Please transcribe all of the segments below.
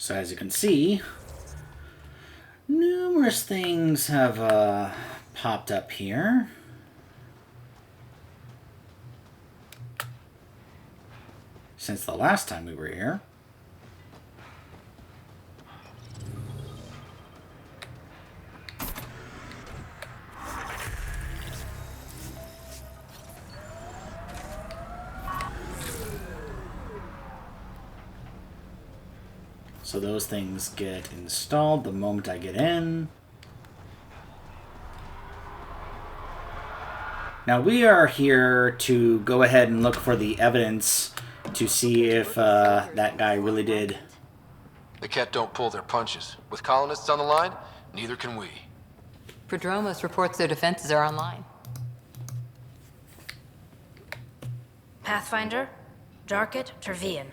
So as you can see, numerous things have popped up here. Since the last time we were here. So those things get installed the moment I get in. Now we are here to go ahead and look for the evidence to see if that guy really did. The Ket don't pull their punches. With colonists on the line, neither can we. Prodromos reports their defenses are online. Pathfinder? Jarkett? Tervian.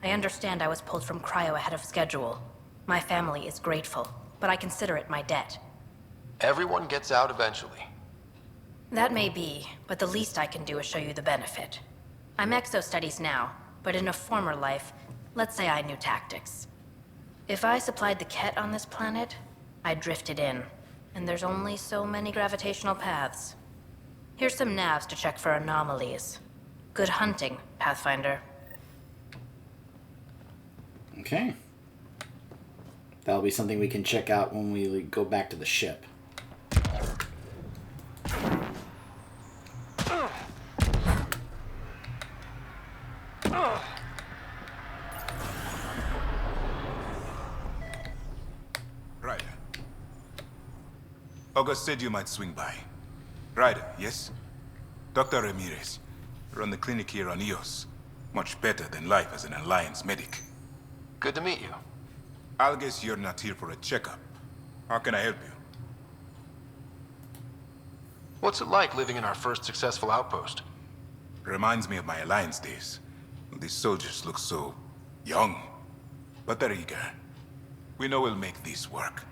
I understand I was pulled from cryo ahead of schedule. My family is grateful, but I consider it my debt. Everyone gets out eventually. That may be, but the least I can do is show you the benefit. I'm exo-studies now, but in a former life, let's say I knew tactics. If I supplied the Ket on this planet, I drifted in, and there's only so many gravitational paths. Here's some navs to check for anomalies. Good hunting, Pathfinder. Okay. That'll be something we can check out when we go back to the ship. Ryder. August said you might swing by. Ryder, yes? Dr. Ramirez. Run the clinic here on Eos. Much better than life as an Alliance medic. Good to meet you. I'll guess you're not here for a checkup. How can I help you? What's it like living in our first successful outpost? Reminds me of my Alliance days. These soldiers look so young, but they're eager. We know we'll make this work.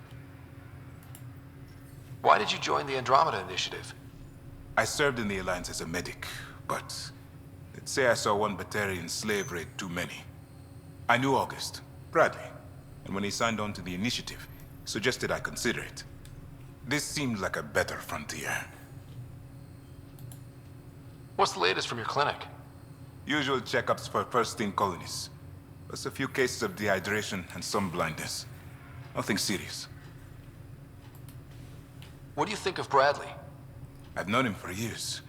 Why did you join the Andromeda Initiative? I served in the Alliance as a medic, but they'd say I saw one Batarian slave raid too many. I knew August, Bradley, and when he signed on to the initiative, suggested I consider it. This seemed like a better frontier. What's the latest from your clinic? Usual checkups for first-in colonists. Plus a few cases of dehydration and some blindness. Nothing serious. What do you think of Bradley? I've known him for years.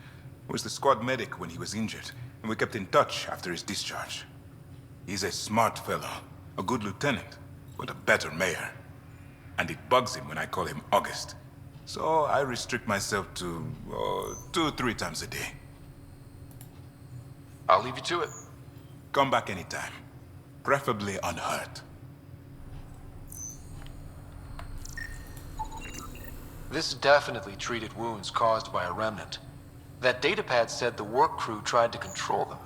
He was the squad medic when he was injured, and we kept in touch after his discharge. He's a smart fellow, a good lieutenant, but a better mayor. And it bugs him when I call him August. So I restrict myself to 2-3 times a day. I'll leave you to it. Come back anytime. Preferably unhurt. This definitely treated wounds caused by a remnant. That datapad said the work crew tried to control them.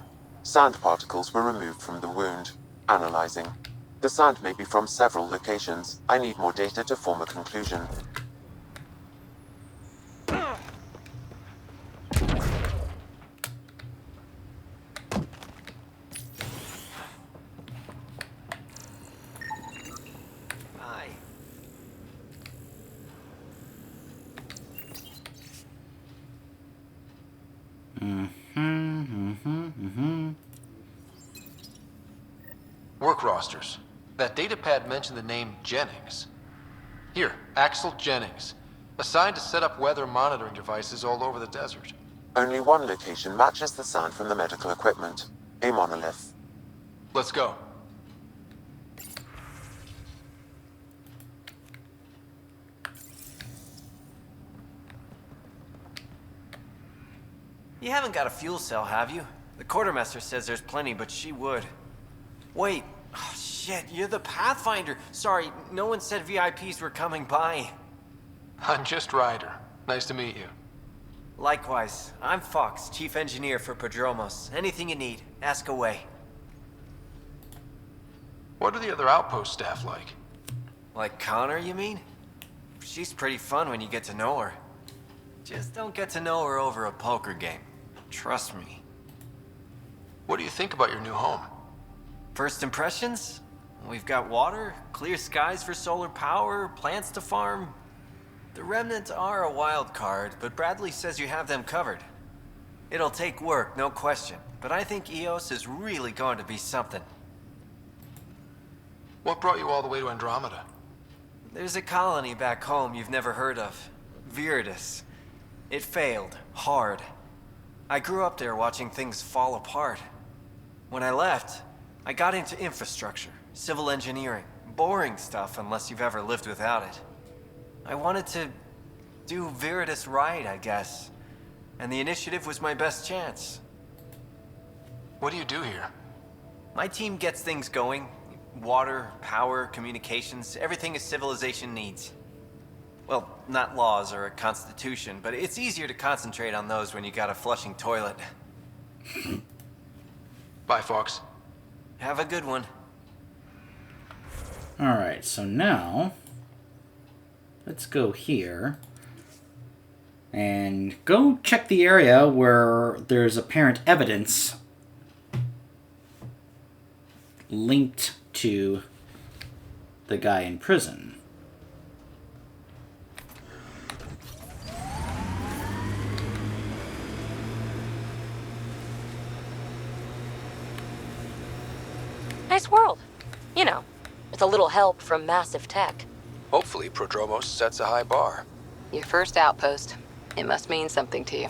Sand particles were removed from the wound. Analyzing. The sand may be from several locations. I need more data to form a conclusion. Work rosters. That datapad mentioned the name Jennings. Here, Axel Jennings. Assigned to set up weather monitoring devices all over the desert. Only one location matches the sand from the medical equipment. A monolith. Let's go. You haven't got a fuel cell, have you? The quartermaster says there's plenty, but she would. Wait. Oh, shit, you're the Pathfinder. Sorry, no one said VIPs were coming by. I'm just Ryder. Nice to meet you. Likewise. I'm Fox, Chief Engineer for Prodromos. Anything you need, ask away. What are the other outpost staff like? Like Connor, you mean? She's pretty fun when you get to know her. Just don't get to know her over a poker game. Trust me. What do you think about your new home? First impressions? We've got water, clear skies for solar power, plants to farm. The remnants are a wild card, but Bradley says you have them covered. It'll take work, no question, but I think EOS is really going to be something. What brought you all the way to Andromeda? There's a colony back home you've never heard of. Viridis. It failed. Hard. I grew up there watching things fall apart. When I left, I got into infrastructure, civil engineering. Boring stuff unless you've ever lived without it. I wanted to do Viridis right, I guess. And the initiative was my best chance. What do you do here? My team gets things going. Water, power, communications, everything a civilization needs. Well, not laws or a constitution, but it's easier to concentrate on those when you got a flushing toilet. Bye, Fox. Have a good one. Alright, so now let's go here and go check the area where there's apparent evidence linked to the guy in prison. Nice world. You know, with a little help from massive tech. Hopefully, Prodromos sets a high bar. Your first outpost. It must mean something to you.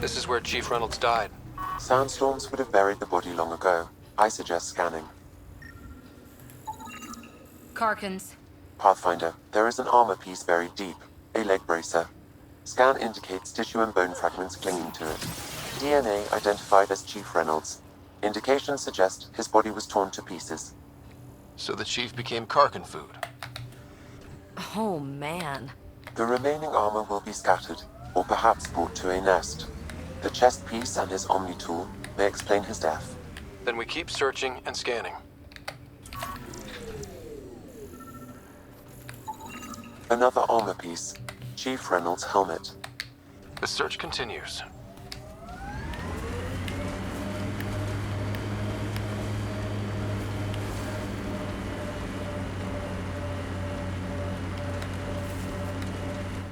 This is where Chief Reynolds died. Sandstorms would have buried the body long ago. I suggest scanning. Karkins. Pathfinder, there is an armor piece buried deep. A leg bracer. Scan indicates tissue and bone fragments clinging to it. DNA identified as Chief Reynolds. Indications suggest his body was torn to pieces. So the Chief became Karkin food. Oh, man. The remaining armor will be scattered, or perhaps brought to a nest. The chest piece and his Omni tool may explain his death. Then we keep searching and scanning. Another armor piece. Chief Reynolds' helmet. The search continues.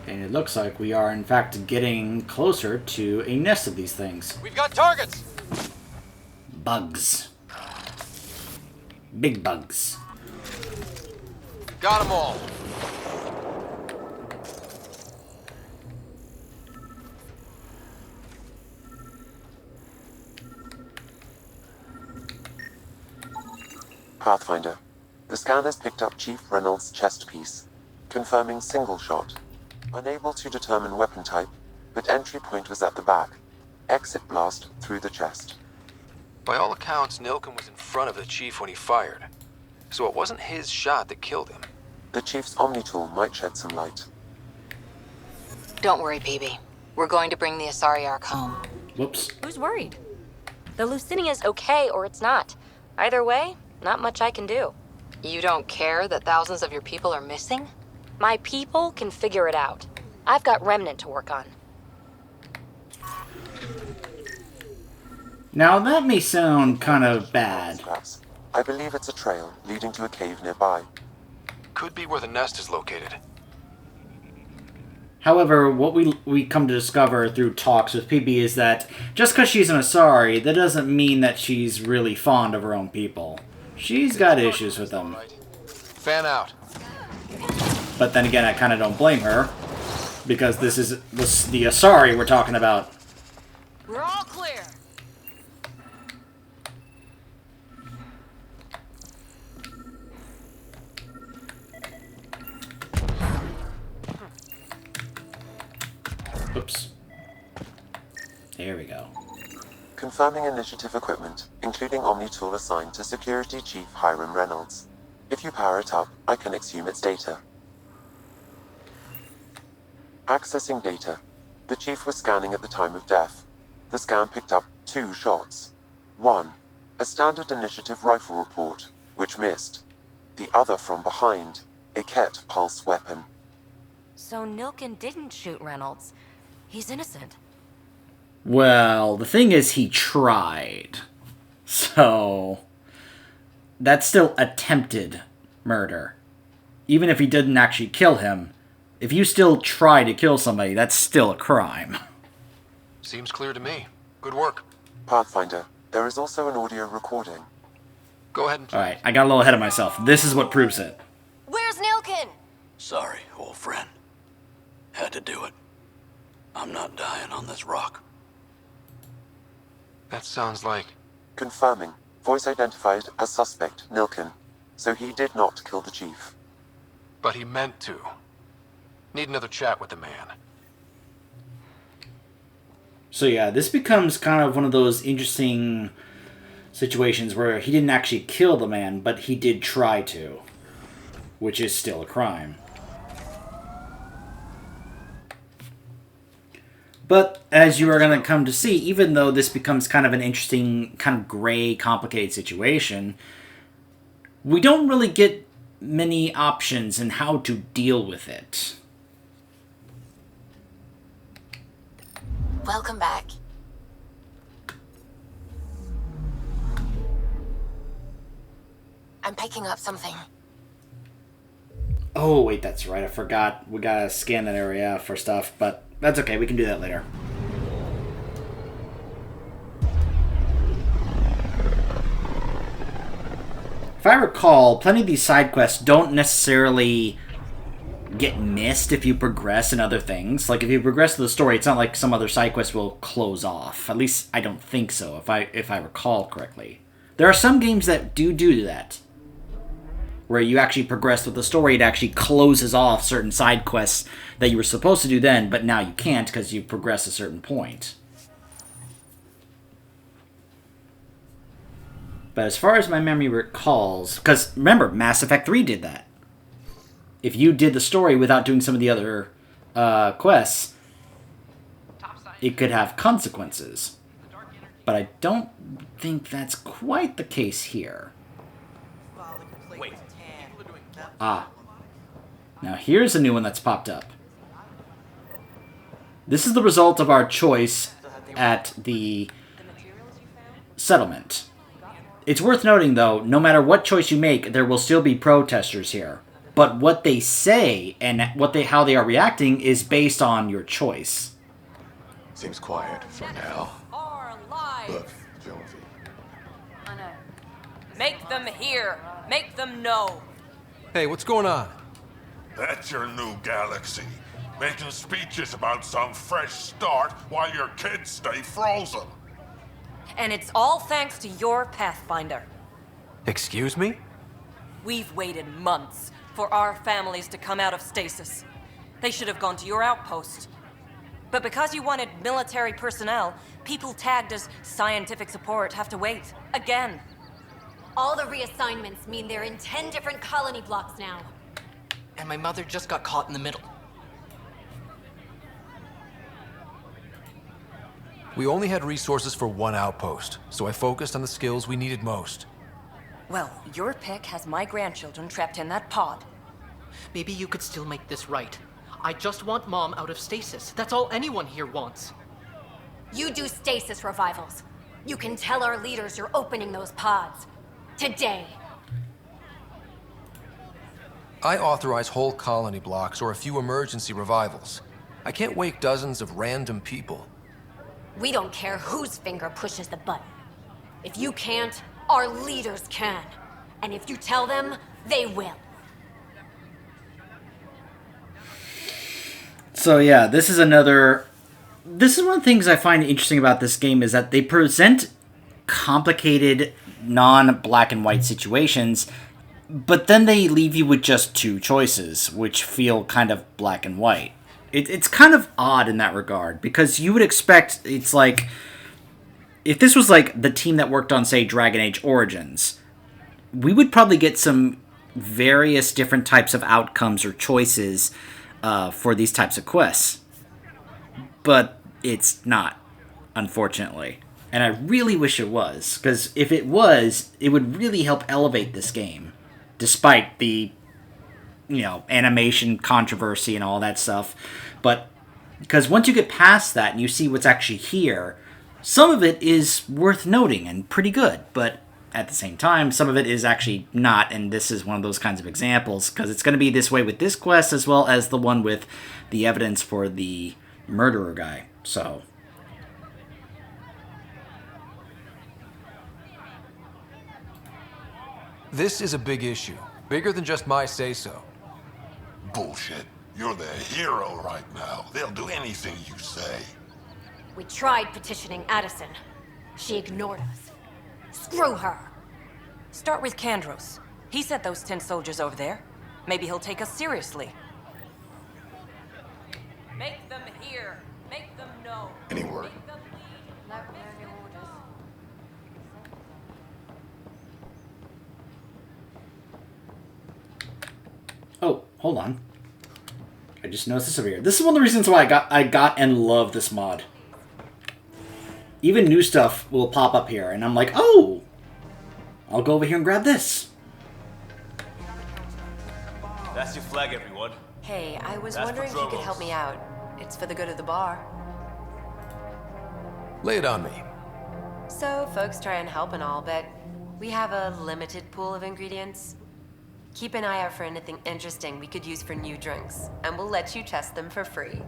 And it looks like we are, in fact, getting closer to a nest of these things. We've got targets! Bugs. Big bugs. Got them all. Pathfinder. The scanners picked up Chief Reynolds' chest piece, confirming single shot. Unable to determine weapon type, but entry point was at the back. Exit blast through the chest. By all accounts, Nilken was in front of the Chief when he fired. So it wasn't his shot that killed him. The Chief's Omni tool might shed some light. Don't worry, BB. We're going to bring the Asari Ark home. Whoops. Who's worried? The Lucinia's okay or it's not. Either way, not much I can do. You don't care that thousands of your people are missing? My people can figure it out. I've got Remnant to work on. Now that may sound kind of bad. Scraps. I believe it's a trail leading to a cave nearby. Could be where the nest is located. However, what we come to discover through talks with PB is that just because she's an Asari, that doesn't mean that she's really fond of her own people. She's got issues with them. Fan out. But then again, I kind of don't blame her, because this is the Asari we're talking about. We're all clear. Oops. There we go. Confirming initiative equipment, including Omni tool assigned to Security Chief Hiram Reynolds. If you power it up, I can exhume its data. Accessing data. The Chief was scanning at the time of death. The scan picked up 2 shots. 1. A standard initiative rifle report, which missed. The other from behind, a Ket pulse weapon. So Nilken didn't shoot Reynolds. He's innocent. Well, the thing is, he tried. So, that's still attempted murder. Even if he didn't actually kill him, if you still try to kill somebody, that's still a crime. Seems clear to me. Good work. Pathfinder, there is also an audio recording. Go ahead and play. Alright, I got a little ahead of myself. This is what proves it. Where's Nilkin? Sorry, old friend. Had to do it. I'm not dying on this rock. That sounds like... Confirming. Voice identified as suspect, Nilkin. So he did not kill the chief. But he meant to. Need another chat with the man. So yeah, this becomes kind of one of those interesting situations where he didn't actually kill the man, but he did try to. Which is still a crime. But, as you are going to come to see, even though this becomes kind of an interesting, kind of gray, complicated situation, we don't really get many options in how to deal with it. Welcome back. I'm picking up something. Oh, wait, that's right. I forgot. We gotta scan that area for stuff, but that's okay. We can do that later. If I recall, plenty of these side quests don't necessarily get missed if you progress in other things. Like, if you progress to the story, it's not like some other side quest will close off. At least, I don't think so, if I recall correctly. There are some games that do that. Where you actually progress with the story, it actually closes off certain side quests that you were supposed to do then, but now you can't because you've progressed a certain point. But as far as my memory recalls, because remember, Mass Effect 3 did that. If you did the story without doing some of the other quests, it could have consequences. But I don't think that's quite the case here. Ah. Now here's a new one that's popped up. This is the result of our choice at the settlement. It's worth noting, though, no matter what choice you make, there will still be protesters here. But what they say and how they are reacting is based on your choice. Seems quiet for now. Look, Jonesy. Make them hear. Make them know. Hey, what's going on? That's your new galaxy. Making speeches about some fresh start while your kids stay frozen. And it's all thanks to your Pathfinder. Excuse me? We've waited months for our families to come out of stasis. They should have gone to your outpost. But because you wanted military personnel, people tagged as scientific support have to wait. Again. All the reassignments mean they're in 10 different colony blocks now. And my mother just got caught in the middle. We only had resources for one outpost, so I focused on the skills we needed most. Well, your pick has my grandchildren trapped in that pod. Maybe you could still make this right. I just want Mom out of stasis. That's all anyone here wants. You do stasis revivals. You can tell our leaders you're opening those pods. Today. I authorize whole colony blocks or a few emergency revivals. I can't wake dozens of random people. We don't care whose finger pushes the button. If you can't, our leaders can. And if you tell them, they will. So yeah, this is one of the things I find interesting about this game is that they present complicated, non-black and white situations, but then they leave you with just two choices, which feel kind of black and white. It's kind of odd in that regard, because you would expect, it's like, if this was like the team that worked on, say, Dragon Age Origins, we would probably get some various different types of outcomes or choices for these types of quests. But it's not, unfortunately. And I really wish it was, because if it was, it would really help elevate this game, despite the, animation controversy and all that stuff. But Because once you get past that and you see what's actually here, some of it is worth noting and pretty good, but at the same time, some of it is actually not, and this is one of those kinds of examples, because it's going to be this way with this quest as well as the one with the evidence for the murderer guy, so... This is a big issue. Bigger than just my say-so. Bullshit. You're the hero right now. They'll do anything you say. We tried petitioning Addison. She ignored us. Screw her. Start with Kandros. He sent those 10 soldiers over there. Maybe he'll take us seriously. Make them hear. Make them know. Any word? Oh, hold on. I just noticed this over here. This is one of the reasons why I got and love this mod. Even new stuff will pop up here, and I'm like, oh! I'll go over here and grab this. That's your flag, everyone. Hey, I was That's wondering if you could help me out. It's for the good of the bar. Lay it on me. So, folks try and help and all, but we have a limited pool of ingredients. Keep an eye out for anything interesting we could use for new drinks, and we'll let you test them for free.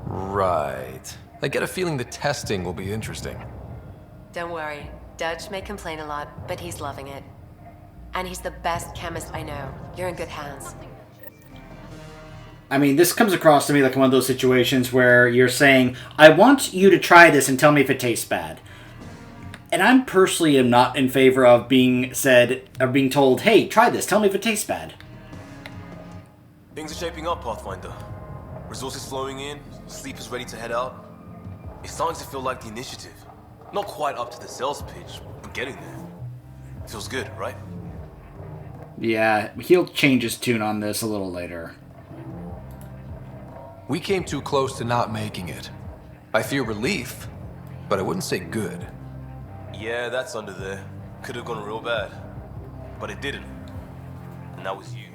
Right. I get a feeling the testing will be interesting. Don't worry. Dutch may complain a lot, but he's loving it. And he's the best chemist I know. You're in good hands. I mean, this comes across to me like one of those situations where you're saying, I want you to try this and tell me if it tastes bad. And I'm personally am not in favor of being told, hey, try this, tell me if it tastes bad. Things are shaping up, Pathfinder. Resources flowing in, sleepers ready to head out. It's starting to feel like the initiative. Not quite up to the sales pitch, but getting there. Feels good, right? Yeah, he'll change his tune on this a little later. We came too close to not making it. I fear relief, but I wouldn't say good. Yeah, that's under there. Could have gone real bad. But it didn't. And that was you.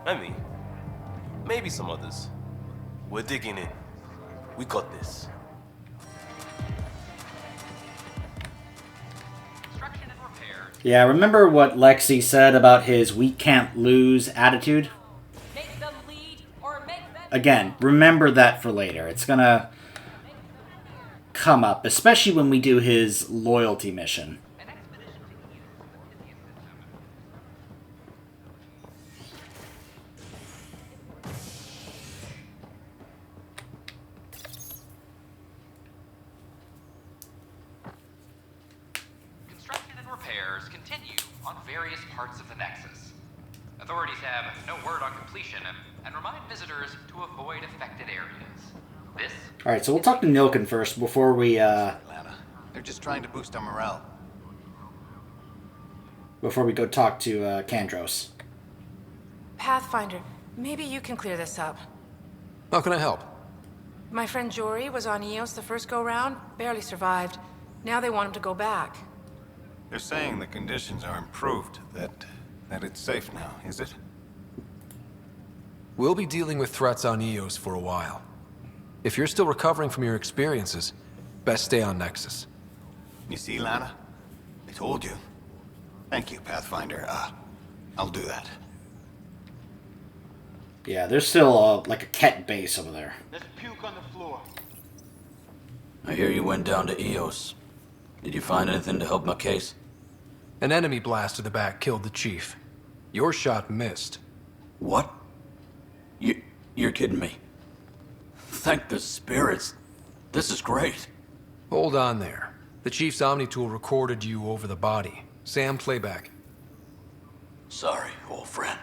And me. Maybe some others. We're digging in. We got this. Yeah, remember what Lexi said about his we can't lose attitude? Again, remember that for later. It's gonna come up, especially when we do his loyalty mission. Construction and repairs continue on various parts of the Nexus. Authorities have no word on completion and remind visitors to avoid affected areas. This... Alright, so we'll talk to Nilken first before we, Atlanta. They're just trying to boost our morale. Before we go talk to, Kandros. Pathfinder, maybe you can clear this up. How can I help? My friend Jory was on EOS the first go-round, barely survived. Now they want him to go back. They're saying the conditions are improved, that it's safe now, is it? We'll be dealing with threats on EOS for a while. If you're still recovering from your experiences, best stay on Nexus. You see, Lana? I told you. Thank you, Pathfinder. I'll do that. Yeah, there's still, like a Ket base over there. There's puke on the floor. I hear you went down to EOS. Did you find anything to help my case? An enemy blast to the back killed the chief. Your shot missed. What? You're kidding me. Thank the spirits. This is great. Hold on there. The chief's Omni tool recorded you over the body. Sam, playback. Sorry, old friend.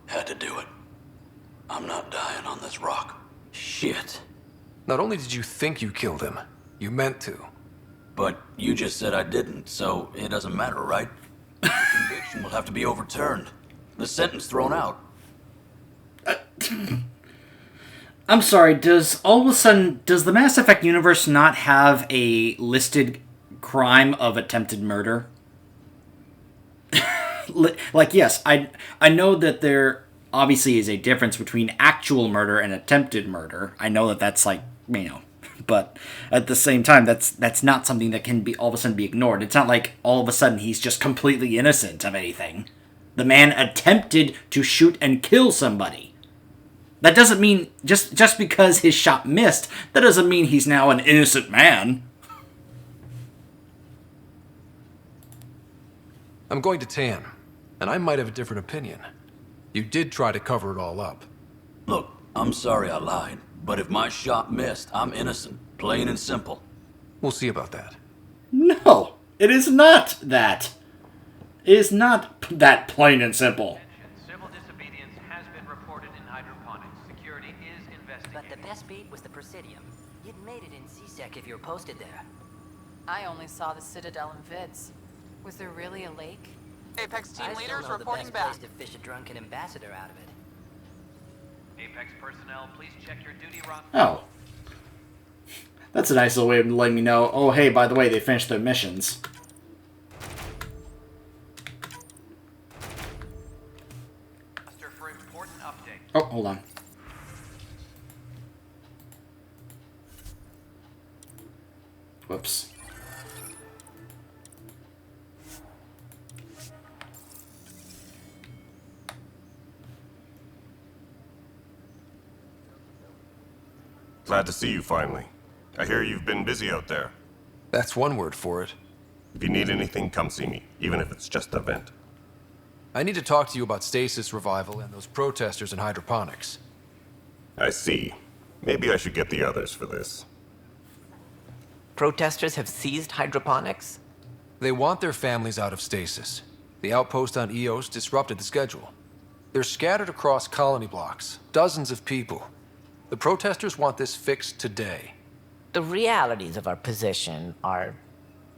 Had to do it. I'm not dying on this rock. Shit. Not only did you think you killed him, you meant to. But you just said I didn't, so it doesn't matter, right? The conviction will have to be overturned. The sentence thrown out. I'm sorry, does the Mass Effect universe not have a listed crime of attempted murder? Like, yes, I know that there obviously is a difference between actual murder and attempted murder. I know that that's like, but at the same time, that's not something that can be all of a sudden be ignored. It's not like all of a sudden he's just completely innocent of anything. The man attempted to shoot and kill somebody. That doesn't mean, just because his shot missed, that doesn't mean he's now an innocent man. I'm going to Tan, and I might have a different opinion. You did try to cover it all up. Look, I'm sorry I lied, but if my shot missed, I'm innocent. Plain and simple. We'll see about that. No, it is not that. It is not that plain and simple. Civil disobedience has been reported in Hydroponics. Security is investigating. But the best beat was the Presidium. You'd made it in C-Sec if you were posted there. I only saw the Citadel in vids. Was there really a lake? Apex team leaders reporting back. Place to fish a drunken ambassador out of it. Apex personnel, please check your duty roster. Oh. That's a nice little way of letting me know, oh hey, by the way, they finished their missions. For important update. Oh, hold on. Whoops. Glad to see you finally. I hear you've been busy out there. That's one word for it. If you need anything, come see me, even if it's just a vent. I need to talk to you about stasis revival and those protesters in hydroponics. I see. Maybe I should get the others for this. Protesters have seized hydroponics? They want their families out of stasis. The outpost on Eos disrupted the schedule. They're scattered across colony blocks, dozens of people. The protesters want this fixed today. The realities of our position are...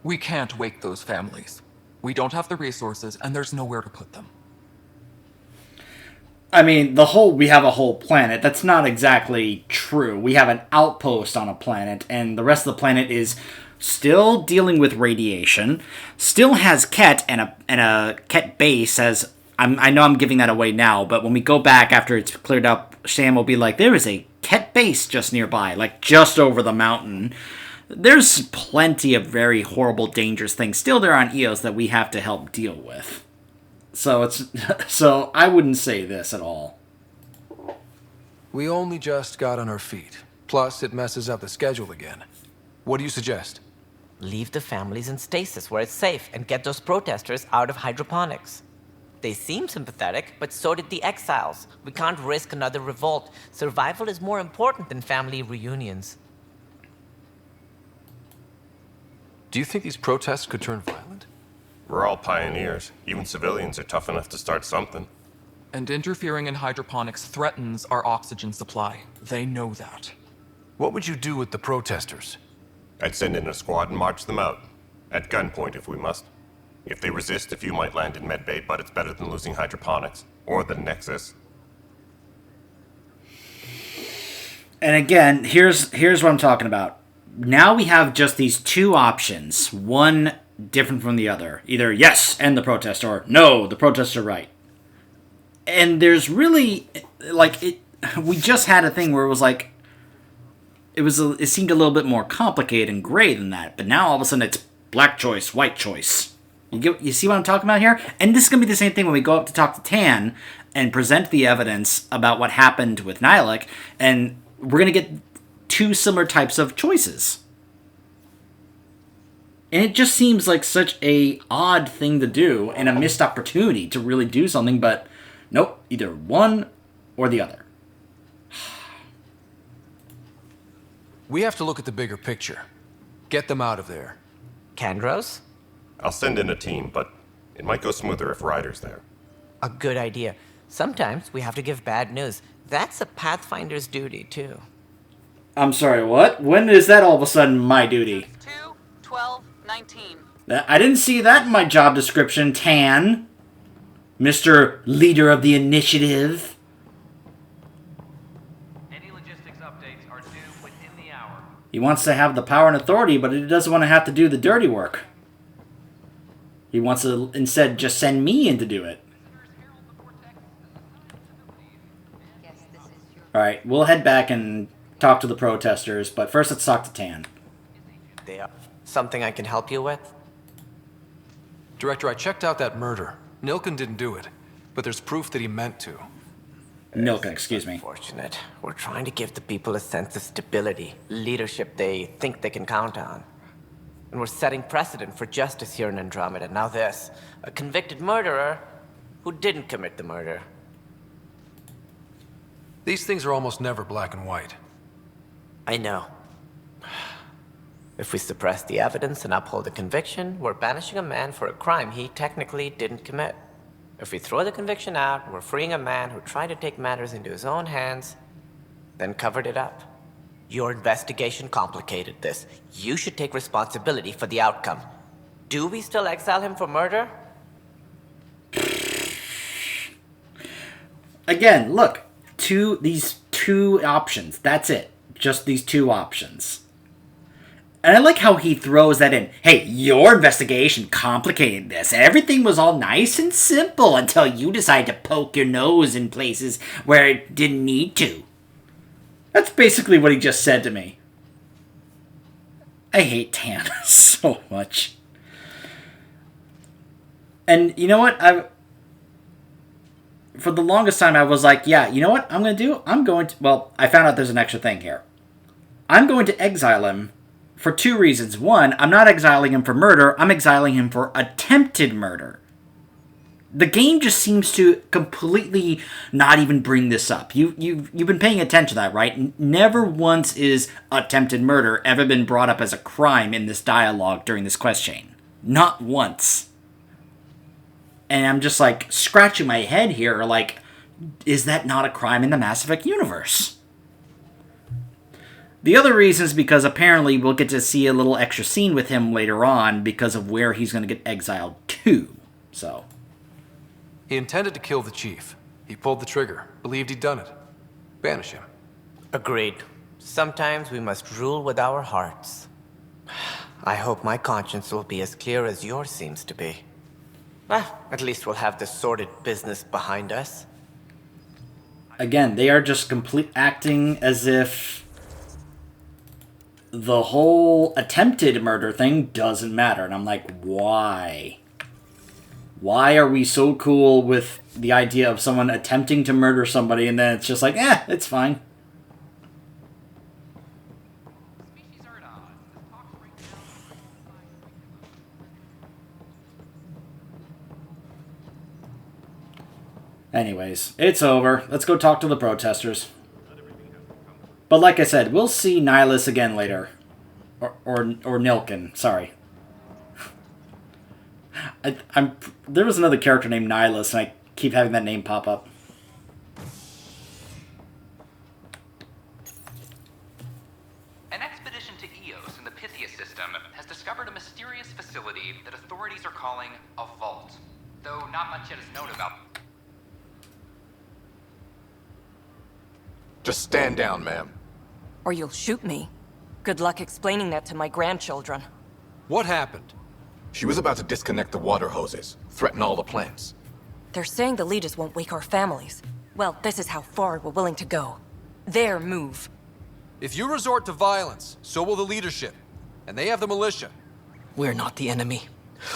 We can't wake those families. We don't have the resources, and there's nowhere to put them. I mean, we have a whole planet. That's not exactly true. We have an outpost on a planet, and the rest of the planet is still dealing with radiation, still has Ket and a Ket base as... I know I'm giving that away now, but when we go back after it's cleared up, Sam will be like, there is a Ket base just nearby, like just over the mountain. There's plenty of very horrible, dangerous things still there on Eos that we have to help deal with. So I wouldn't say this at all. We only just got on our feet. Plus, it messes up the schedule again. What do you suggest? Leave the families in stasis where it's safe and get those protesters out of hydroponics. They seem sympathetic, but so did the exiles. We can't risk another revolt. Survival is more important than family reunions. Do you think these protests could turn violent? We're all pioneers. Even civilians are tough enough to start something. And interfering in hydroponics threatens our oxygen supply. They know that. What would you do with the protesters? I'd send in a squad and march them out. At gunpoint if we must. If they resist, a few might land in medbay, but it's better than losing hydroponics. Or the Nexus. And again, here's what I'm talking about. Now we have just these two options. One different from the other. Either yes, end the protest, or no, the protests are right. And there's really, we just had a thing where it was like, it seemed a little bit more complicated and gray than that. But now all of a sudden it's black choice, white choice. You see what I'm talking about here? And this is going to be the same thing when we go up to talk to Tan and present the evidence about what happened with Nihilek, and we're going to get two similar types of choices. And it just seems like such a odd thing to do and a missed opportunity to really do something, but nope, either one or the other. We have to look at the bigger picture. Get them out of there. Kandros? I'll send in a team, but it might go smoother if Ryder's there. A good idea. Sometimes we have to give bad news. That's a Pathfinder's duty, too. I'm sorry, what? When is that all of a sudden my duty? 2, 12, 19. I didn't see that in my job description, Tan. Mr. Leader of the Initiative. Any logistics updates are due within the hour. He wants to have the power and authority, but he doesn't want to have to do the dirty work. He wants to instead just send me in to do it. Alright, we'll head back and talk to the protesters, but first let's talk to Tan. There. Something I can help you with? Director, I checked out that murder. Nilkin didn't do it, but there's proof that he meant to. Nilkin, excuse me. Unfortunate. We're trying to give the people a sense of stability, leadership they think they can count on. And we're setting precedent for justice here in Andromeda. Now this, a convicted murderer who didn't commit the murder. These things are almost never black and white. I know. If we suppress the evidence and uphold the conviction, we're banishing a man for a crime he technically didn't commit. If we throw the conviction out, we're freeing a man who tried to take matters into his own hands, then covered it up. Your investigation complicated this. You should take responsibility for the outcome. Do we still exile him for murder? Again, look. These two options. That's it. Just these two options. And I like how he throws that in. Hey, your investigation complicated this. Everything was all nice and simple until you decided to poke your nose in places where it didn't need to. That's basically what he just said to me. I hate Tan so much. And you know what? For the longest time, I was like, yeah, you know what I'm going to do? Well, I found out there's an extra thing here. I'm going to exile him for two reasons. One, I'm not exiling him for murder. I'm exiling him for attempted murder. The game just seems to completely not even bring this up. You've been paying attention to that, right? Never once is attempted murder ever been brought up as a crime in this dialogue during this quest chain. Not once. And I'm just like scratching my head here, like, is that not a crime in the Mass Effect universe? The other reason is because apparently we'll get to see a little extra scene with him later on because of where he's going to get exiled to. So. He intended to kill the chief. He pulled the trigger, believed he'd done it. Banish him. Agreed. Sometimes we must rule with our hearts. I hope my conscience will be as clear as yours seems to be. At least we'll have this sordid business behind us. Again, they are just acting as if the whole attempted murder thing doesn't matter. And I'm like, why? Why are we so cool with the idea of someone attempting to murder somebody and then it's just like, it's fine. Anyways, it's over. Let's go talk to the protesters. But like I said, we'll see Nihilus again later. Or Nilkin, sorry. There was another character named Nihilus, and I keep having that name pop up. An expedition to Eos in the Pythia system has discovered a mysterious facility that authorities are calling a vault, though not much yet is known about. Just stand down, ma'am. Or you'll shoot me. Good luck explaining that to my grandchildren. What happened? She was about to disconnect the water hoses, threaten all the plants. They're saying the leaders won't wake our families. Well, this is how far we're willing to go. Their move. If you resort to violence, so will the leadership. And they have the militia. We're not the enemy.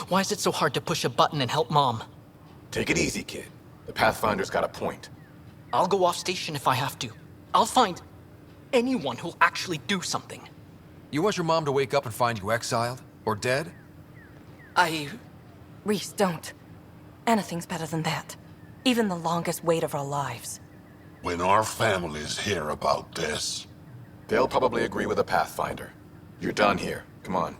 Why is it so hard to push a button and help Mom? Take it easy, kid. The Pathfinder's got a point. I'll go off station if I have to. I'll find anyone who'll actually do something. You want your mom to wake up and find you exiled? Or dead? Reese, don't. Anything's better than that. Even the longest wait of our lives. When our families hear about this... They'll probably agree with the Pathfinder. You're done here. Come on.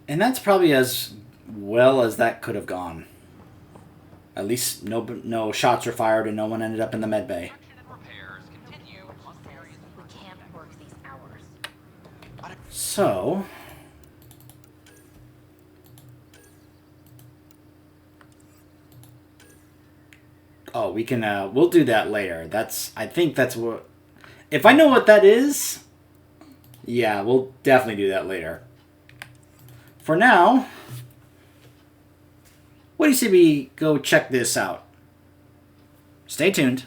And that's probably as well as that could have gone. At least no shots were fired and no one ended up in the med bay. So... Oh, we can, we'll do that later. I think that's what... If I know what that is... Yeah, we'll definitely do that later. For now... What do you say we go check this out? Stay tuned.